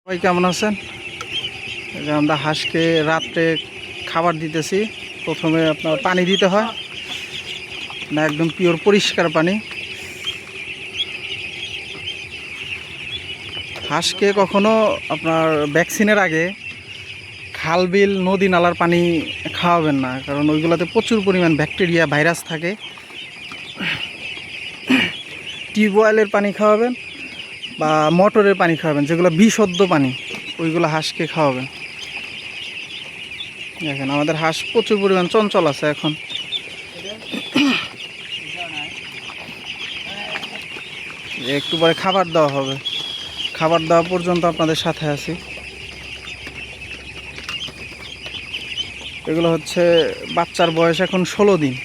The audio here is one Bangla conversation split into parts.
সবাই কেমন আছেন? আমরা হাঁসকে রাত্রে খাবার দিতেছি। প্রথমে আপনার পানি দিতে হয় না, একদম পিওর পরিষ্কার পানি। হাঁসকে কখনো আপনার ভ্যাকসিনের আগে খাল বিল নদী নালার পানি খাওয়াবেন না, কারণ ওইগুলোতে প্রচুর পরিমাণ ব্যাকটেরিয়া ভাইরাস থাকে। টিউবওয়েলের পানি খাওয়াবেন বা মোটরের পানি খাওয়াবেন, যেগুলো বিশুদ্ধ পানি, ওইগুলো হাঁসকে খাওয়াবেন। দেখেন আমাদের হাঁস প্রচুর পরিমাণ চঞ্চল আছে। এখন একটু পরে খাবার দেওয়া হবে, খাবার দেওয়া পর্যন্ত আপনাদের সাথে আছি। এগুলো হচ্ছে বাচ্চার বয়স এখন 16 দিন,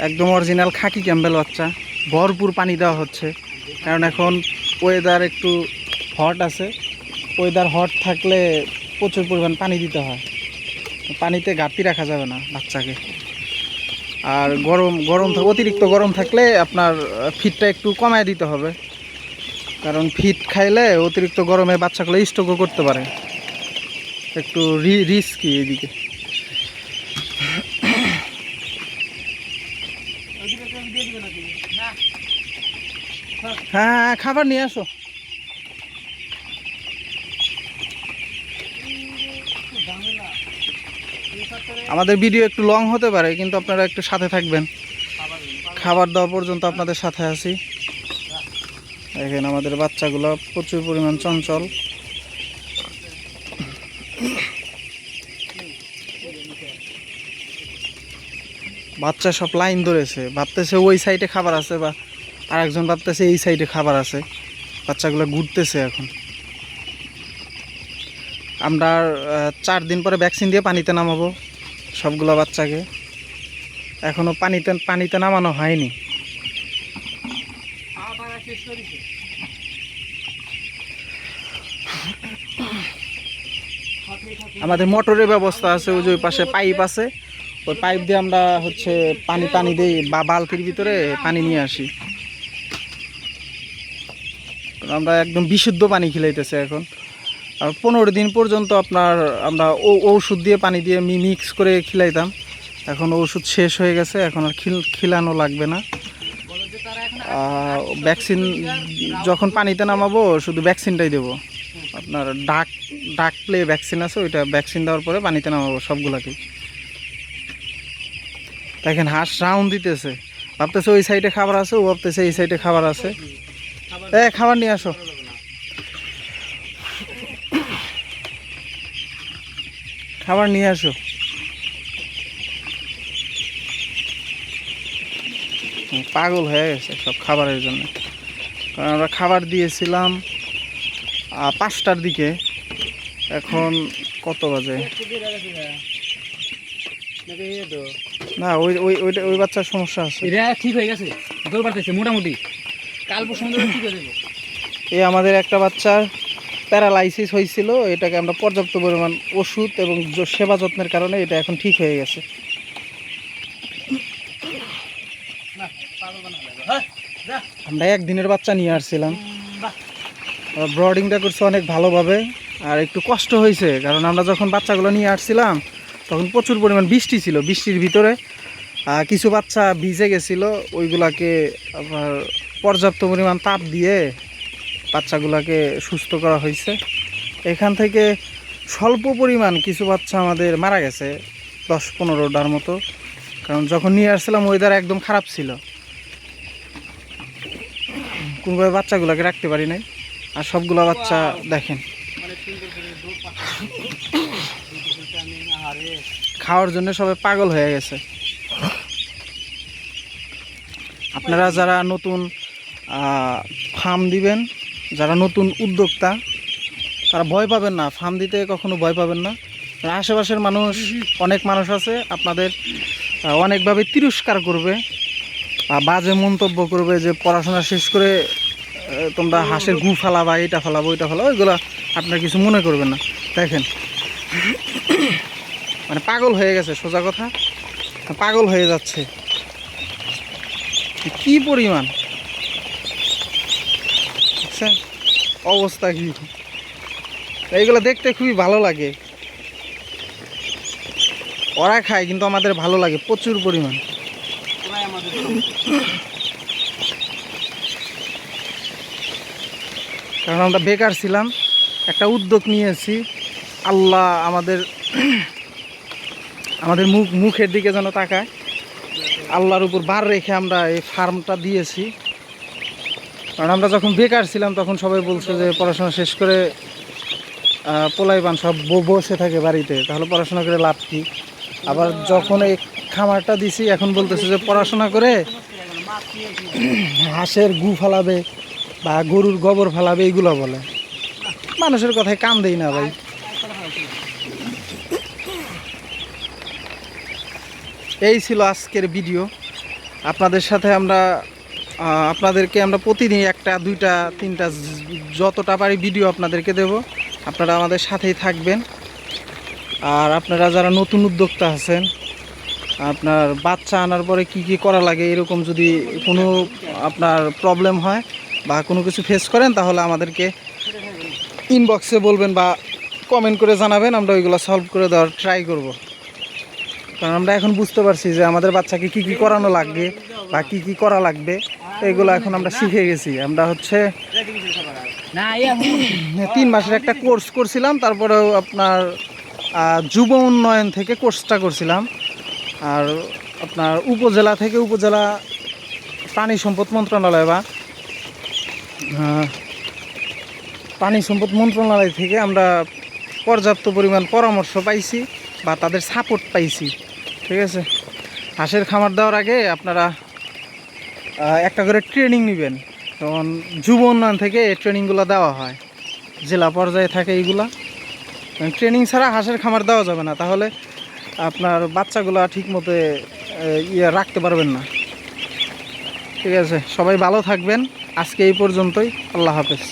একদম অরিজিনাল খাকি ক্যাম্বেল বাচ্চা। ভরপুর পানি দেওয়া হচ্ছে, কারণ এখন ওয়েদার একটু হট আছে। ওয়েদার হট থাকলে প্রচুর পরিমাণ পানি দিতে হয়, পানিতে ঘাটতি রাখা যাবে না বাচ্চাকে। আর গরম অতিরিক্ত গরম থাকলে আপনার ফিডটা একটু কমায় দিতে হবে, কারণ ফিড খাইলে অতিরিক্ত গরমে বাচ্চাগুলো স্ট্রোকও করতে পারে। একটু রিস্কি এদিকে। হ্যাঁ, খাবার নিয়ে আসো। আমাদের ভিডিও একটু লং হতে পারে, কিন্তু আপনারা একটু সাথে থাকবেন। খাবার দেওয়া পর্যন্ত আপনাদের সাথে আছি। দেখেন আমাদের বাচ্চাগুলো প্রচুর পরিমাণ চঞ্চল। বাচ্চা সব লাইন ধরেছে, ভাবতেছে ওই সাইডে খাবার আছে, বা আরেকজন ভাবতেছে এই সাইডে খাবার আছে। বাচ্চাগুলো ঘুরতেছে। এখন আমরা 4 দিন পরে ভ্যাকসিন দিয়ে পানিতে নামাবো সবগুলো বাচ্চাকে। এখনো পানিতে নামানো হয়নি। আমাদের মোটরের ব্যবস্থা আছে, ওই যে ওই পাশে পাইপ আছে, ওই পাইপ দিয়ে আমরা হচ্ছে পানি দিই, বা বালতির ভিতরে পানি নিয়ে আসি। আমরা একদম বিশুদ্ধ পানি খিলাইতেছে এখন। আর 15 দিন পর্যন্ত আমরা ঔষধ দিয়ে পানি দিয়ে মিক্স করে খিলাইতাম। এখন ওষুধ শেষ হয়ে গেছে, এখন আর খিলানো লাগবে না। ভ্যাকসিন যখন পানিতে নামাবো শুধু ভ্যাকসিনটাই দেবো। আপনার ডাক প্লে ভ্যাকসিন আছে, ওইটা ভ্যাকসিন দেওয়ার পরে পানিতে নামাবো সবগুলাকেই। দেখেন হাঁস রাউন্ড দিতেছে, ভাবতেছে ওই সাইডে খাবার আছে, ও ভাবতেছে এই সাইডে খাবার আছে। খাবার নিয়ে আসো। খাবার নিয়ে আসো। পাগল হয়ে গেছে সব খাবারের জন্য। কারণ আমরা খাবার দিয়েছিলাম 5টার দিকে, এখন কত বাজে? না, ওই বাচ্চার সমস্যা আছে। এটা ঠিক হয়ে গেছে, দৌড় পারতেছে মোটামুটি, কাল পরশু ঠিক হয়ে যাবে। এই আমাদের একটা বাচ্চার প্যারালাইসিস হয়েছিল, এটাকে আমরা পর্যাপ্ত পরিমাণ ওষুধ এবং সেবা যত্নের কারণে এটা এখন ঠিক হয়ে গেছে। আমরা একদিনের বাচ্চা নিয়ে আসছিলাম, ব্রডিংটা করছে অনেক ভালোভাবে। আর একটু কষ্ট হয়েছে, কারণ আমরা যখন বাচ্চাগুলো নিয়ে আসছিলাম তখন প্রচুর পরিমাণ বৃষ্টি ছিল। বৃষ্টির ভিতরে কিছু বাচ্চা ভিজে গেছিলো, ওইগুলাকে আবার পর্যাপ্ত পরিমাণ তাপ দিয়ে বাচ্চাগুলোকে সুস্থ করা হয়েছে। এখান থেকে স্বল্প পরিমাণ কিছু বাচ্চা আমাদের মারা গেছে, 10-15টার মতো। কারণ যখন নিয়ে আসছিলাম ওয়েদার একদম খারাপ ছিল, কোনোভাবে বাচ্চাগুলোকে রাখতে পারি নাই। আর সবগুলো বাচ্চা দেখেন খাওয়ার জন্য সবাই পাগল হয়ে গেছে। আপনারা যারা নতুন ফার্ম দিবেন, যারা নতুন uদ্যোক্তা, তারা ভয় পাবেন না, ফার্ম দিতে কখনো ভয় পাবেন না। আশেপাশের অনেক মানুষ আছে, আপনাদের অনেকভাবে তিরস্কার করবে, বাজে মন্তব্য করবে, যে পড়াশোনা শেষ করে তোমরা হাঁসের গু ফালাবা, এটা ফালাবো ওইটা ফালাবো, ওইগুলো আপনারা কিছু মনে করবেন না। দেখেন মানে পাগল হয়ে গেছে, সোজা কথা পাগল হয়ে যাচ্ছে। কি পরিমাণ অবস্থা কি! এইগুলো দেখতে খুবই ভালো লাগে। ওরা খায় কিন্তু আমাদের ভালো লাগে প্রচুর পরিমাণ। ওরাই আমাদের কারণ আমরা বেকার ছিলাম, একটা উদ্যোগ নিয়েছি। আল্লাহ আমাদের আমাদের মুখের দিকে যেন তাকায়, আল্লাহর উপর বার রেখে আমরা এই ফার্মটা দিয়েছি। কারণ আমরা যখন বেকার ছিলাম তখন সবাই বলছে যে পড়াশোনা শেষ করে পোলাইবান সব বসে থাকে বাড়িতে, তাহলে পড়াশোনা করে লাভ কি। আবার যখন এই খামারটা দিছি এখন বলতেছে যে পড়াশোনা করে হাঁসের গু ফালাবে বা গরুর গোবর ফালাবে, এইগুলো বলে। মানুষের কথায় কান দেই না ভাই। এই ছিল আজকের ভিডিও। আপনাদের সাথে আপনাদেরকে আমরা প্রতিদিন একটা দুইটা তিনটা যতটা পারি ভিডিও আপনাদেরকে দেব। আপনারা আমাদের সাথেই থাকবেন। আর আপনারা যারা নতুন উদ্যোক্তা আছেন, আপনার বাচ্চা আনার পরে কি কি করা লাগে, এরকম যদি কোনো আপনার প্রবলেম হয় বা কোনো কিছু ফেস করেন, তাহলে আমাদেরকে ইনবক্সে বলবেন বা কমেন্ট করে জানাবেন, আমরা ওইগুলো সলভ করে দেওয়ার ট্রাই করব। কারণ আমরা এখন বুঝতে পারছি যে আমাদের বাচ্চাকে কি কি করানো লাগবে বা কি কি করা লাগবে, এগুলো এখন আমরা শিখে গেছি। আমরা হচ্ছে না 3 মাসের একটা কোর্স করছিলাম, তারপরেও আপনার যুব উন্নয়ন থেকে কোর্সটা করছিলাম। আর আপনার উপজেলা থেকে, উপজেলা পানি সম্পদ মন্ত্রণালয় বা পানি সম্পদ মন্ত্রণালয় থেকে আমরা পর্যাপ্ত পরিমাণ পরামর্শ পাইছি বা তাদের সাপোর্ট পাইছি। ঠিক আছে, হাঁসের খামার দেওয়ার আগে আপনারা একটা করে ট্রেনিং নেবেন। তখন যুব উন্নয়ন থেকে এই ট্রেনিংগুলো দেওয়া হয়, জেলা পর্যায়ে থাকে এইগুলা। ট্রেনিং ছাড়া হাঁসের খামার দেওয়া যাবে না, তাহলে আপনার বাচ্চাগুলো ঠিক মতো রাখতে পারবেন না। ঠিক আছে, সবাই ভালো থাকবেন। আজকে এই পর্যন্তই। আল্লাহ হাফেজ।